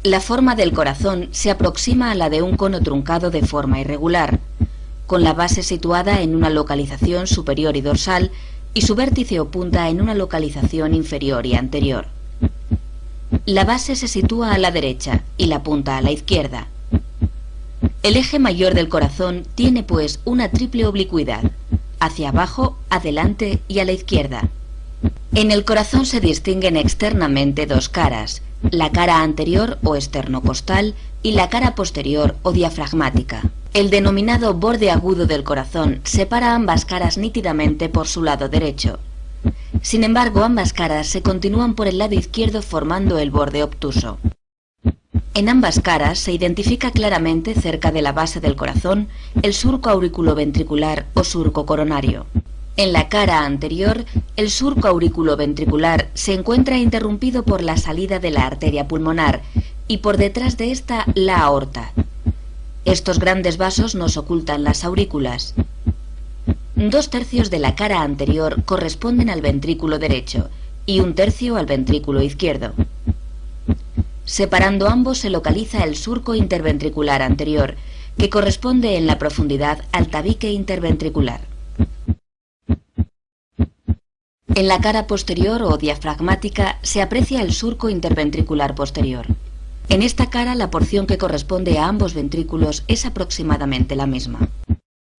La forma del corazón se aproxima a la de un cono truncado de forma irregular, con la base situada en una localización superior y dorsal y su vértice o punta en una localización inferior y anterior. La base se sitúa a la derecha y la punta a la izquierda. El eje mayor del corazón tiene pues una triple oblicuidad, hacia abajo, adelante y a la izquierda. En el corazón se distinguen externamente dos caras, la cara anterior o esternocostal y la cara posterior o diafragmática. El denominado borde agudo del corazón separa ambas caras nítidamente por su lado derecho. Sin embargo, ambas caras se continúan por el lado izquierdo formando el borde obtuso. En ambas caras se identifica claramente cerca de la base del corazón el surco auriculoventricular o surco coronario. En la cara anterior, el surco auriculoventricular se encuentra interrumpido por la salida de la arteria pulmonar y por detrás de esta la aorta. Estos grandes vasos nos ocultan las aurículas. 2/3 de la cara anterior corresponden al ventrículo derecho y 1/3 al ventrículo izquierdo. Separando ambos se localiza el surco interventricular anterior, que corresponde en la profundidad al tabique interventricular. En la cara posterior o diafragmática se aprecia el surco interventricular posterior. En esta cara la porción que corresponde a ambos ventrículos es aproximadamente la misma.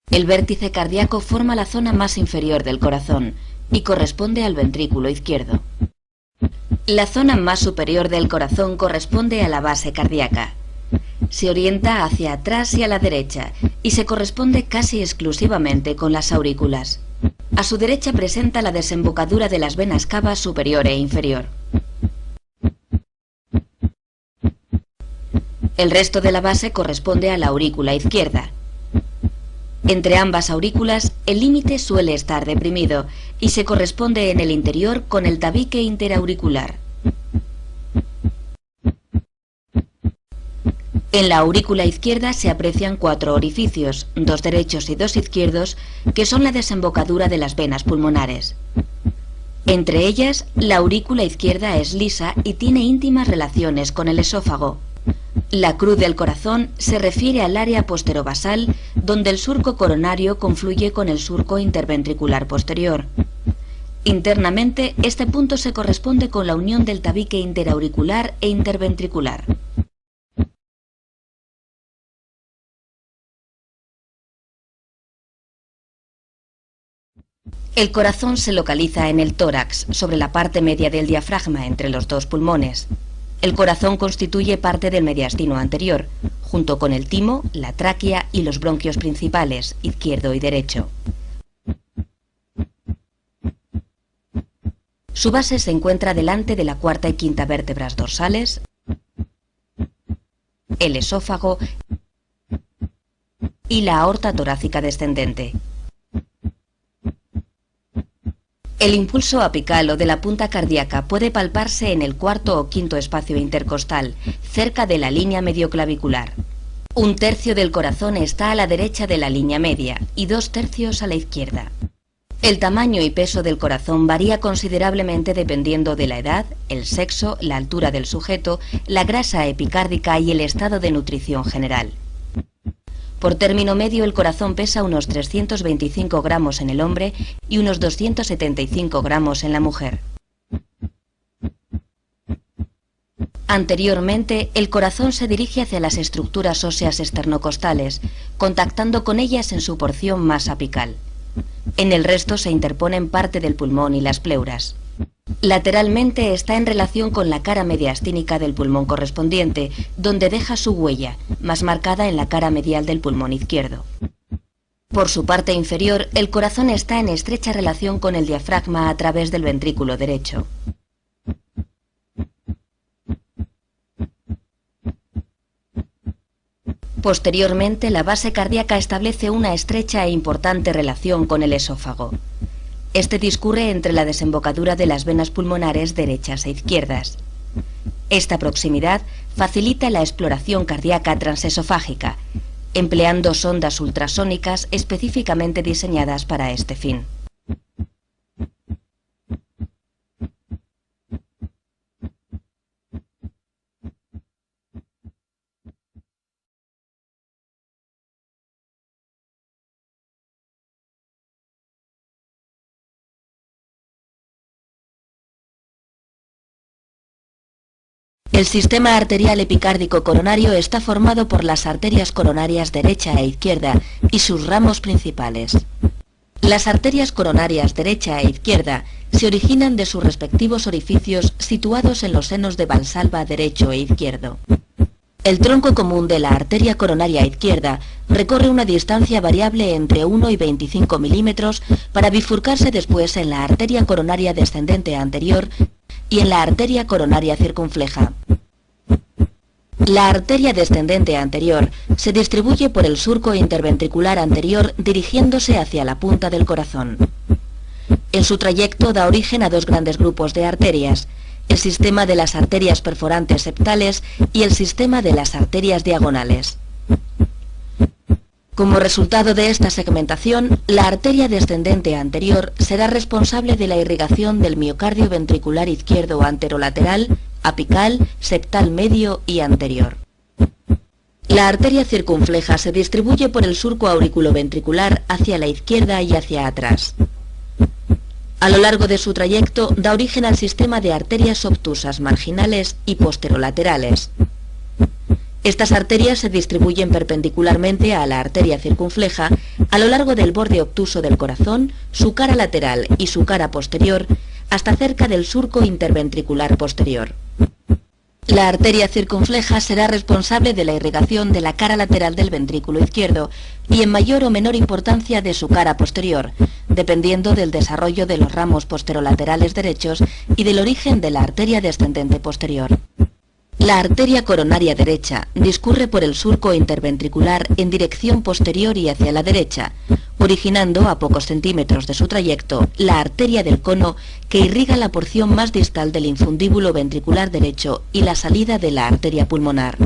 El vértice cardíaco forma la zona más inferior del corazón y corresponde al ventrículo izquierdo. La zona más superior del corazón corresponde a la base cardíaca. Se orienta hacia atrás y a la derecha y se corresponde casi exclusivamente con las aurículas. A su derecha presenta la desembocadura de las venas cava superior e inferior. El resto de la base corresponde a la aurícula izquierda. Entre ambas aurículas, el límite suele estar deprimido y se corresponde en el interior con el tabique interauricular. En la aurícula izquierda se aprecian 4 orificios, 2 derechos y 2 izquierdos, que son la desembocadura de las venas pulmonares. Entre ellas, la aurícula izquierda es lisa y tiene íntimas relaciones con el esófago. La cruz del corazón se refiere al área posterobasal, donde el surco coronario confluye con el surco interventricular posterior. Internamente, este punto se corresponde con la unión del tabique interauricular e interventricular. El corazón se localiza en el tórax, sobre la parte media del diafragma entre los dos pulmones. El corazón constituye parte del mediastino anterior, junto con el timo, la tráquea y los bronquios principales, izquierdo y derecho. Su base se encuentra delante de la cuarta y quinta vértebras dorsales, el esófago y la aorta torácica descendente. El impulso apical o de la punta cardíaca puede palparse en el cuarto o quinto espacio intercostal, cerca de la línea medioclavicular. 1/3 del corazón está a la derecha de la línea media y 2/3 a la izquierda. El tamaño y peso del corazón varía considerablemente dependiendo de la edad, el sexo, la altura del sujeto, la grasa epicárdica y el estado de nutrición general. Por término medio, el corazón pesa unos 325 gramos en el hombre y unos 275 gramos en la mujer. Anteriormente, el corazón se dirige hacia las estructuras óseas esternocostales, contactando con ellas en su porción más apical. En el resto se interponen parte del pulmón y las pleuras. Lateralmente está en relación con la cara mediastínica del pulmón correspondiente, donde deja su huella, más marcada en la cara medial del pulmón izquierdo. Por su parte inferior, el corazón está en estrecha relación con el diafragma a través del ventrículo derecho. Posteriormente, la base cardíaca establece una estrecha e importante relación con el esófago. Este discurre entre la desembocadura de las venas pulmonares derechas e izquierdas. Esta proximidad facilita la exploración cardíaca transesofágica, empleando sondas ultrasónicas específicamente diseñadas para este fin. El sistema arterial epicárdico coronario está formado por las arterias coronarias derecha e izquierda y sus ramos principales. Las arterias coronarias derecha e izquierda se originan de sus respectivos orificios situados en los senos de Valsalva derecho e izquierdo. El tronco común de la arteria coronaria izquierda recorre una distancia variable entre 1 y 25 milímetros para bifurcarse después en la arteria coronaria descendente anterior y en la arteria coronaria circunfleja. La arteria descendente anterior se distribuye por el surco interventricular anterior dirigiéndose hacia la punta del corazón. En su trayecto da origen a dos grandes grupos de arterias, el sistema de las arterias perforantes septales y el sistema de las arterias diagonales. Como resultado de esta segmentación, la arteria descendente anterior será responsable de la irrigación del miocardio ventricular izquierdo anterolateral, apical, septal medio y anterior. La arteria circunfleja se distribuye por el surco auriculoventricular hacia la izquierda y hacia atrás. A lo largo de su trayecto da origen al sistema de arterias obtusas marginales y posterolaterales. Estas arterias se distribuyen perpendicularmente a la arteria circunfleja a lo largo del borde obtuso del corazón, su cara lateral y su cara posterior, hasta cerca del surco interventricular posterior. La arteria circunfleja será responsable de la irrigación de la cara lateral del ventrículo izquierdo y en mayor o menor importancia de su cara posterior, dependiendo del desarrollo de los ramos posterolaterales derechos y del origen de la arteria descendente posterior. La arteria coronaria derecha discurre por el surco interventricular en dirección posterior y hacia la derecha, originando a pocos centímetros de su trayecto la arteria del cono que irriga la porción más distal del infundíbulo ventricular derecho y la salida de la arteria pulmonar.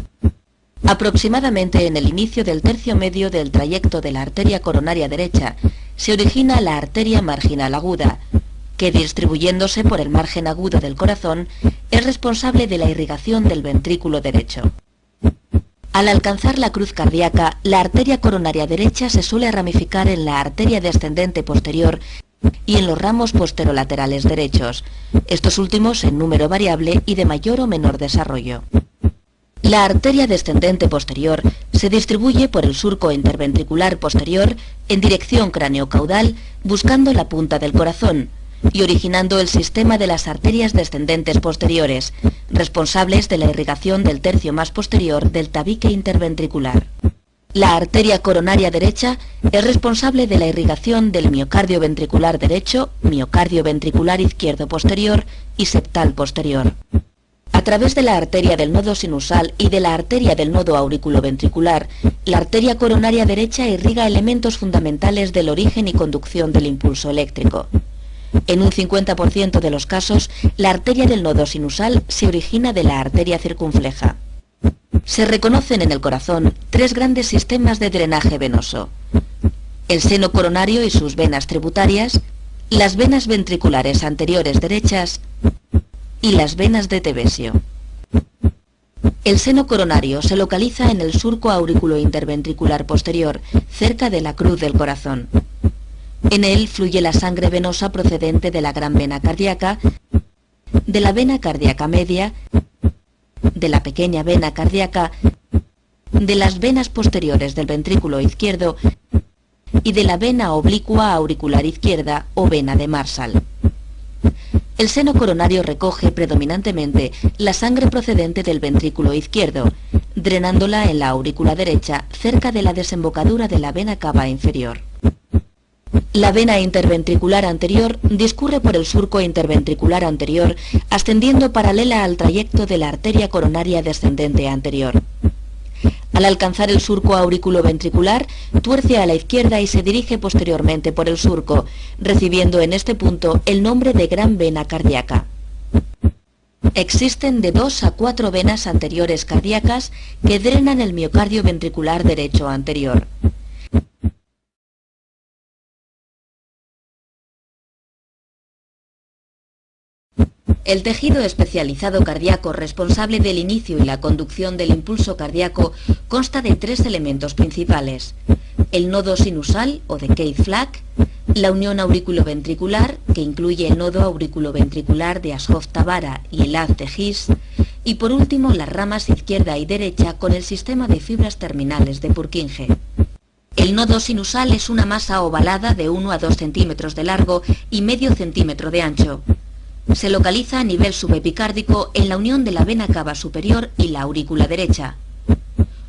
Aproximadamente en el inicio del tercio medio del trayecto de la arteria coronaria derecha se origina la arteria marginal aguda, que distribuyéndose por el margen agudo del corazón es responsable de la irrigación del ventrículo derecho. Al alcanzar la cruz cardíaca, la arteria coronaria derecha se suele ramificar en la arteria descendente posterior y en los ramos posterolaterales derechos, estos últimos en número variable y de mayor o menor desarrollo. La arteria descendente posterior se distribuye por el surco interventricular posterior en dirección craneocaudal buscando la punta del corazón y originando el sistema de las arterias descendentes posteriores, responsables de la irrigación del tercio más posterior del tabique interventricular. La arteria coronaria derecha es responsable de la irrigación del miocardio ventricular derecho, miocardio ventricular izquierdo posterior y septal posterior. A través de la arteria del nodo sinusal y de la arteria del nodo auriculoventricular, la arteria coronaria derecha irriga elementos fundamentales del origen y conducción del impulso eléctrico. En un 50% de los casos, la arteria del nodo sinusal se origina de la arteria circunfleja. Se reconocen en el corazón tres grandes sistemas de drenaje venoso: el seno coronario y sus venas tributarias, las venas ventriculares anteriores derechas y las venas de Tevesio. El seno coronario se localiza en el surco auriculointerventricular posterior, cerca de la cruz del corazón. En él fluye la sangre venosa procedente de la gran vena cardíaca, de la vena cardíaca media, de la pequeña vena cardíaca, de las venas posteriores del ventrículo izquierdo y de la vena oblicua auricular izquierda o vena de Marshall. El seno coronario recoge predominantemente la sangre procedente del ventrículo izquierdo, drenándola en la aurícula derecha cerca de la desembocadura de la vena cava inferior. La vena interventricular anterior discurre por el surco interventricular anterior, ascendiendo paralela al trayecto de la arteria coronaria descendente anterior. Al alcanzar el surco auriculoventricular, tuerce a la izquierda y se dirige posteriormente por el surco, recibiendo en este punto el nombre de gran vena cardíaca. Existen de 2 a 4 venas anteriores cardíacas que drenan el miocardio ventricular derecho anterior. El tejido especializado cardíaco responsable del inicio y la conducción del impulso cardíaco consta de 3 elementos principales: el nodo sinusal o de Keith-Flack, la unión auriculoventricular, que incluye el nodo auriculoventricular de Ashhoff-Tavara y el haz de His, y por último las ramas izquierda y derecha con el sistema de fibras terminales de Purkinje. El nodo sinusal es una masa ovalada de 1 a 2 centímetros de largo y medio centímetro de ancho. Se localiza a nivel subepicárdico en la unión de la vena cava superior y la aurícula derecha.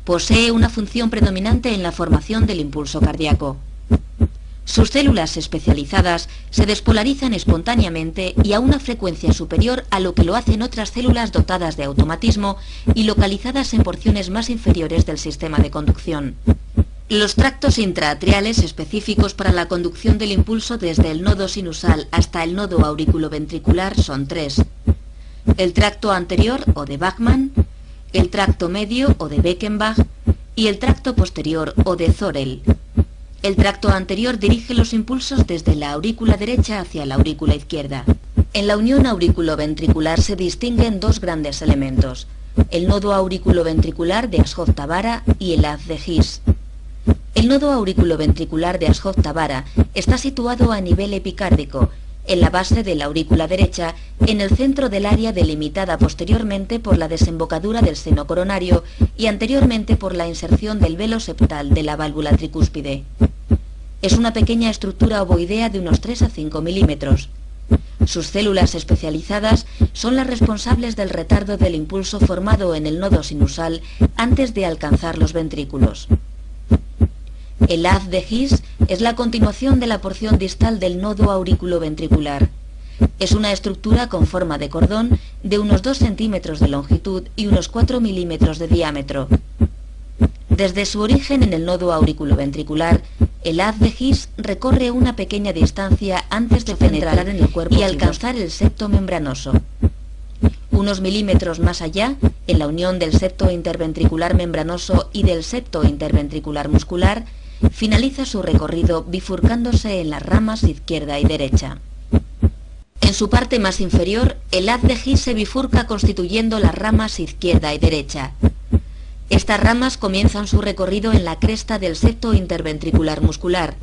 Posee una función predominante en la formación del impulso cardíaco. Sus células especializadas se despolarizan espontáneamente y a una frecuencia superior a lo que lo hacen otras células dotadas de automatismo y localizadas en porciones más inferiores del sistema de conducción. Los tractos intraatriales específicos para la conducción del impulso desde el nodo sinusal hasta el nodo auriculoventricular son 3. El tracto anterior o de Bachmann, el tracto medio o de Beckenbach y el tracto posterior o de Thorel. El tracto anterior dirige los impulsos desde la aurícula derecha hacia la aurícula izquierda. En la unión auriculoventricular se distinguen dos grandes elementos, el nodo auriculoventricular de Ashov-Thabara y el haz de His. El nodo auriculoventricular de Ashov-Thabara está situado a nivel epicárdico, en la base de la aurícula derecha, en el centro del área delimitada posteriormente por la desembocadura del seno coronario y anteriormente por la inserción del velo septal de la válvula tricúspide. Es una pequeña estructura ovoidea de unos 3 a 5 milímetros. Sus células especializadas son las responsables del retardo del impulso formado en el nodo sinusal antes de alcanzar los ventrículos. El haz de His es la continuación de la porción distal del nodo auriculoventricular. Es una estructura con forma de cordón de unos 2 centímetros de longitud y unos 4 milímetros de diámetro. Desde su origen en el nodo auriculoventricular, el haz de His recorre una pequeña distancia antes de penetrar en el cuerpo y alcanzar el septo membranoso. Unos milímetros más allá, en la unión del septo interventricular membranoso y del septo interventricular muscular, finaliza su recorrido bifurcándose en las ramas izquierda y derecha. En su parte más inferior, el haz de His se bifurca constituyendo las ramas izquierda y derecha. Estas ramas comienzan su recorrido en la cresta del septo interventricular muscular.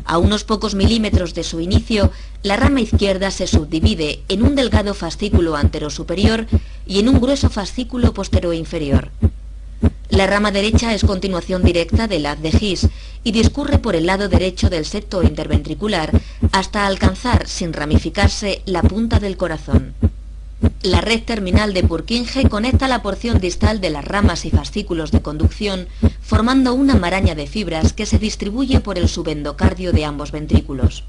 A unos pocos milímetros de su inicio, la rama izquierda se subdivide en un delgado fascículo anterosuperior y en un grueso fascículo posterior-inferior. La rama derecha es continuación directa del haz de His y discurre por el lado derecho del septo interventricular hasta alcanzar, sin ramificarse, la punta del corazón. La red terminal de Purkinje conecta la porción distal de las ramas y fascículos de conducción, formando una maraña de fibras que se distribuye por el subendocardio de ambos ventrículos.